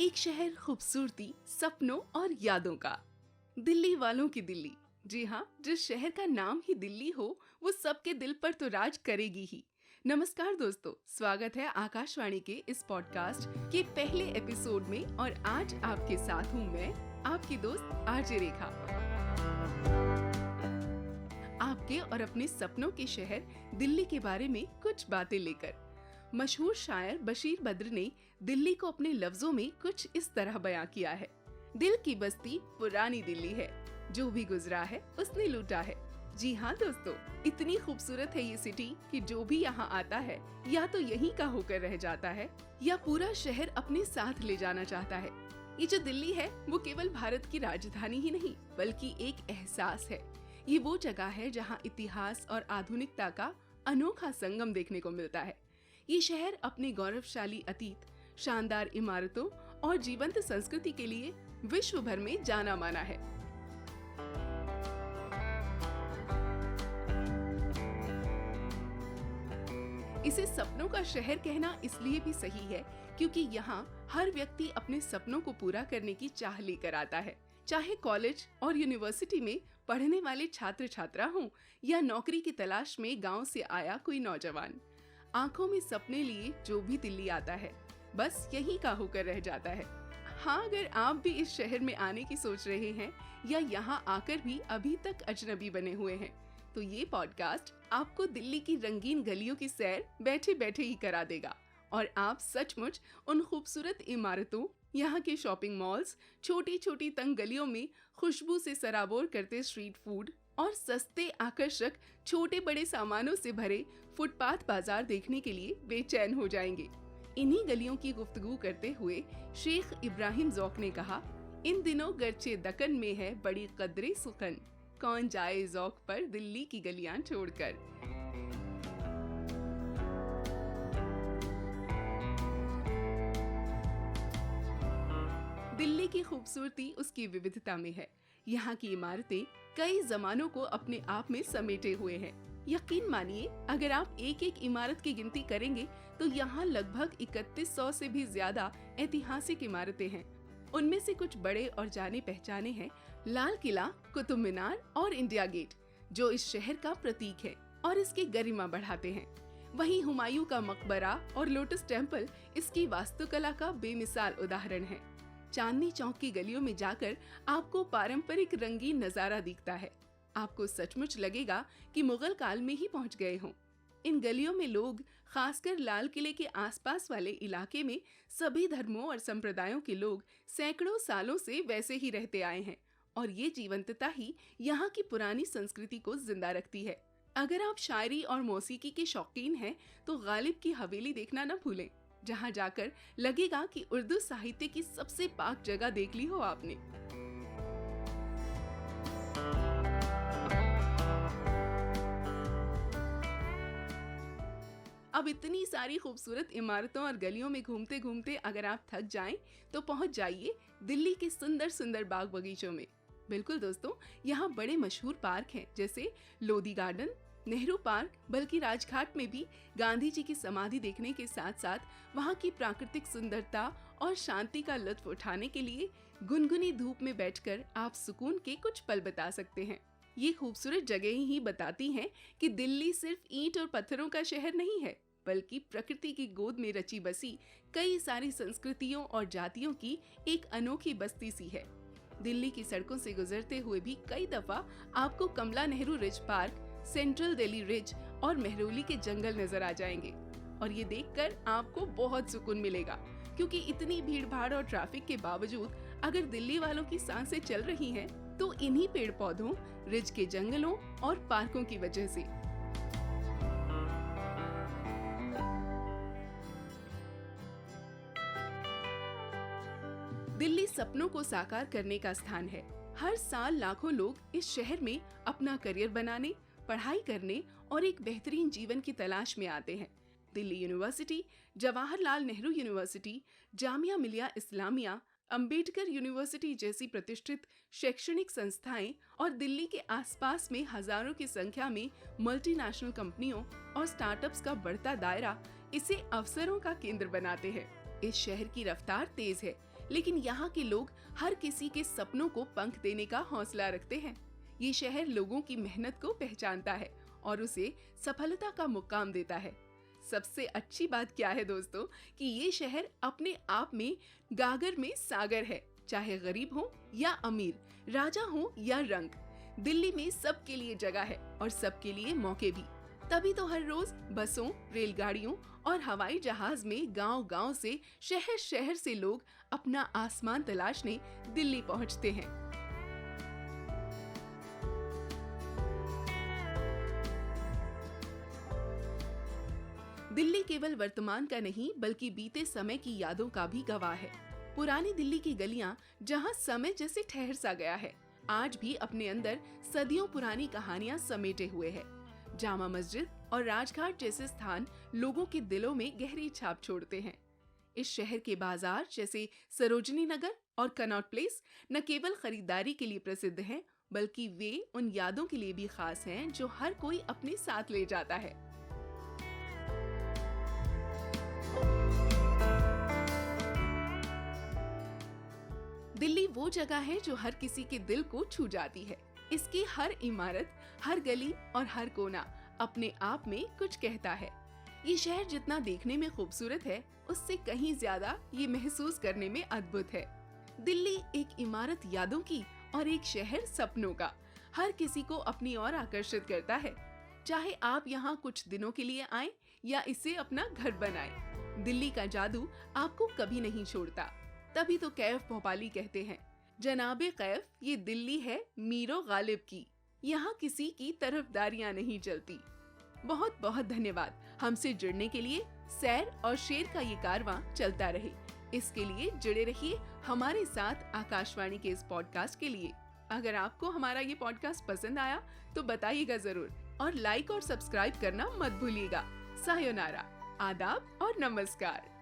एक शहर खूबसूरती, सपनों और यादों का। दिल्ली वालों की दिल्ली। जी हाँ, जिस शहर का नाम ही दिल्ली हो वो सबके दिल पर तो राज करेगी ही। नमस्कार दोस्तों, स्वागत है आकाशवाणी के इस पॉडकास्ट के पहले एपिसोड में और आज आपके साथ हूँ मैं, आपकी दोस्त आरजे रेखा। आपके और अपने सपनों के शहर दिल्ली के बारे में कुछ बातें लेकर। मशहूर शायर बशीर बद्र ने दिल्ली को अपने लफ्जों में कुछ इस तरह बयां किया है। दिल की बस्ती पुरानी दिल्ली है, जो भी गुजरा है उसने लूटा है। जी हाँ दोस्तों, इतनी खूबसूरत है ये सिटी कि जो भी यहाँ आता है या तो यहीं का होकर रह जाता है या पूरा शहर अपने साथ ले जाना चाहता है। ये जो दिल्ली है वो केवल भारत की राजधानी ही नहीं बल्कि एक एहसास है। ये वो जगह है जहाँ इतिहास और आधुनिकता का अनोखा संगम देखने को मिलता है। ये शहर अपने गौरवशाली अतीत, शानदार इमारतों और जीवंत संस्कृति के लिए विश्व भर में जाना माना है। इसे सपनों का शहर कहना इसलिए भी सही है क्योंकि यहाँ हर व्यक्ति अपने सपनों को पूरा करने की चाह लेकर आता है। चाहे कॉलेज और यूनिवर्सिटी में पढ़ने वाले छात्र छात्रा हों या नौकरी की तलाश में गांव से आया कोई नौजवान, आंखों में सपने लिए जो भी दिल्ली आता है बस यही का होकर रह जाता है। हाँ, अगर आप भी इस शहर में आने की सोच रहे हैं या यहाँ आकर भी अभी तक अजनबी बने हुए हैं तो ये पॉडकास्ट आपको दिल्ली की रंगीन गलियों की सैर बैठे बैठे ही करा देगा और आप सचमुच उन खूबसूरत इमारतों, यहाँ के शॉपिंग मॉल्स, छोटी छोटी तंग गलियों में खुशबू से सराबोर करते स्ट्रीट फूड और सस्ते आकर्षक छोटे बड़े सामानों से भरे फुटपाथ बाजार देखने के लिए बेचैन हो जाएंगे। इन्हीं गलियों की गुफ्तगू करते हुए शेख इब्राहिम ज़ौक ने कहा, इन दिनों गर्चे दक्कन में है बड़ी कदरे सुखन, कौन जाए ज़ौक पर दिल्ली की गलियां छोड़कर। दिल्ली की खूबसूरती उसकी विविधता में है। यहाँ की इमारतें कई जमानों को अपने आप में समेटे हुए हैं। यकीन मानिए, अगर आप एक एक इमारत की गिनती करेंगे तो यहाँ लगभग 3100 से भी ज्यादा ऐतिहासिक इमारतें हैं। उनमें से कुछ बड़े और जाने पहचाने हैं लाल किला, कुतुब मीनार और इंडिया गेट, जो इस शहर का प्रतीक है और इसकी गरिमा बढ़ाते हैं। वहीं हुमायूं का मकबरा और लोटस टेम्पल इसकी वास्तुकला का बेमिसाल उदाहरण है। चांदनी चौक की गलियों में जाकर आपको पारंपरिक रंगीन नजारा दिखता है। आपको सचमुच लगेगा कि मुगल काल में ही पहुंच गए हों। इन गलियों में लोग, खासकर लाल किले के आसपास वाले इलाके में सभी धर्मों और संप्रदायों के लोग सैकड़ों सालों से वैसे ही रहते आए हैं और ये जीवंतता ही यहाँ की पुरानी संस्कृति को जिंदा रखती है। अगर आप शायरी और मौसीकी के शौकीन हैं तो गालिब की हवेली देखना न भूलें, जहाँ जाकर लगेगा कि उर्दू साहित्य की सबसे पाक जगह देख ली हो आपने। अब इतनी सारी खूबसूरत इमारतों और गलियों में घूमते घूमते अगर आप थक जाएं तो पहुंच जाइए दिल्ली के सुंदर सुंदर बाग बगीचों में। बिल्कुल दोस्तों, यहाँ बड़े मशहूर पार्क हैं जैसे लोधी गार्डन, नेहरू पार्क, बल्कि राजघाट में भी गांधी जी की समाधि देखने के साथ साथ वहाँ की प्राकृतिक सुंदरता और शांति का लुत्फ उठाने के लिए गुनगुनी धूप में बैठकर आप सुकून के कुछ पल बिता सकते हैं। ये खूबसूरत जगहें ही बताती हैं कि दिल्ली सिर्फ ईंट और पत्थरों का शहर नहीं है बल्कि प्रकृति की गोद में रची बसी कई सारी संस्कृतियों और जातियों की एक अनोखी बस्ती सी है। दिल्ली की सड़कों से गुजरते हुए भी कई दफा आपको Kamla Nehru ridge park, central Delhi ridge और मेहरौली के जंगल नजर आ जाएंगे और ये देखकर आपको बहुत सुकून मिलेगा क्योंकि इतनी भीड़ भाड़ और ट्रैफिक के बावजूद अगर दिल्ली वालों की सांसें चल रही हैं तो इन्हीं पेड़ पौधों, रिज के जंगलों और पार्कों की वजह से। दिल्ली सपनों को साकार करने का स्थान है। हर साल लाखों लोग इस शहर में अपना करियर बनाने, पढ़ाई करने और एक बेहतरीन जीवन की तलाश में आते हैं। Delhi university, Jawaharlal Nehru university, Jamia Millia Islamia, Ambedkar university जैसी प्रतिष्ठित शैक्षणिक संस्थाएं और दिल्ली के आसपास में हजारों की संख्या में मल्टीनेशनल कंपनियों और स्टार्टअप्स का बढ़ता दायरा इसे अवसरों का केंद्र बनाते हैं। इस शहर की रफ्तार तेज है लेकिन यहाँ के लोग हर किसी के सपनों को पंख देने का हौसला रखते हैं। ये शहर लोगों की मेहनत को पहचानता है और उसे सफलता का मुकाम देता है। सबसे अच्छी बात क्या है दोस्तों कि ये शहर अपने आप में गागर में सागर है। चाहे गरीब हो या अमीर, राजा हो या रंक, दिल्ली में सबके लिए जगह है और सबके लिए मौके भी। तभी तो हर रोज बसों, रेलगाड़ियों और हवाई जहाज में गांव-गांव से, शहर शहर से लोग अपना आसमान तलाशने दिल्ली पहुंचते हैं। दिल्ली केवल वर्तमान का नहीं बल्कि बीते समय की यादों का भी गवाह है। पुरानी दिल्ली की गलियां जहां समय जैसे ठहर सा गया है, आज भी अपने अंदर सदियों पुरानी कहानियां समेटे हुए है। जामा मस्जिद और राजघाट जैसे स्थान लोगों के दिलों में गहरी छाप छोड़ते हैं। इस शहर के बाजार जैसे सरोजनी नगर और कनॉट प्लेस न केवल खरीदारी के लिए प्रसिद्ध हैं, बल्कि वे उन यादों के लिए भी खास हैं जो हर कोई अपने साथ ले जाता है। दिल्ली वो जगह है जो हर किसी के दिल को छू जाती है। इसकी हर इमारत, हर गली और हर कोना अपने आप में कुछ कहता है। ये शहर जितना देखने में खूबसूरत है, उससे कहीं ज्यादा ये महसूस करने में अद्भुत है। दिल्ली एक इमारत यादों की और एक शहर सपनों का हर किसी को अपनी ओर आकर्षित करता है। चाहे आप यहाँ कुछ दिनों के लिए आए या इसे अपना घर बनाएं, दिल्ली का जादू आपको कभी नहीं छोड़ता। तभी तो कैफ भोपाली कहते हैं, जनाबे कैफ ये दिल्ली है मीरो गालिब की, यहाँ किसी की तरफदारियाँ नहीं चलती। बहुत बहुत धन्यवाद हमसे जुड़ने के लिए। सैर और शेर का ये कारवां चलता रहे, इसके लिए जुड़े रहिए हमारे साथ आकाशवाणी के इस पॉडकास्ट के लिए। अगर आपको हमारा ये पॉडकास्ट पसंद आया तो बताइएगा जरूर और लाइक और सब्सक्राइब करना मत भूलिएगा। सायोनारा, आदाब और नमस्कार।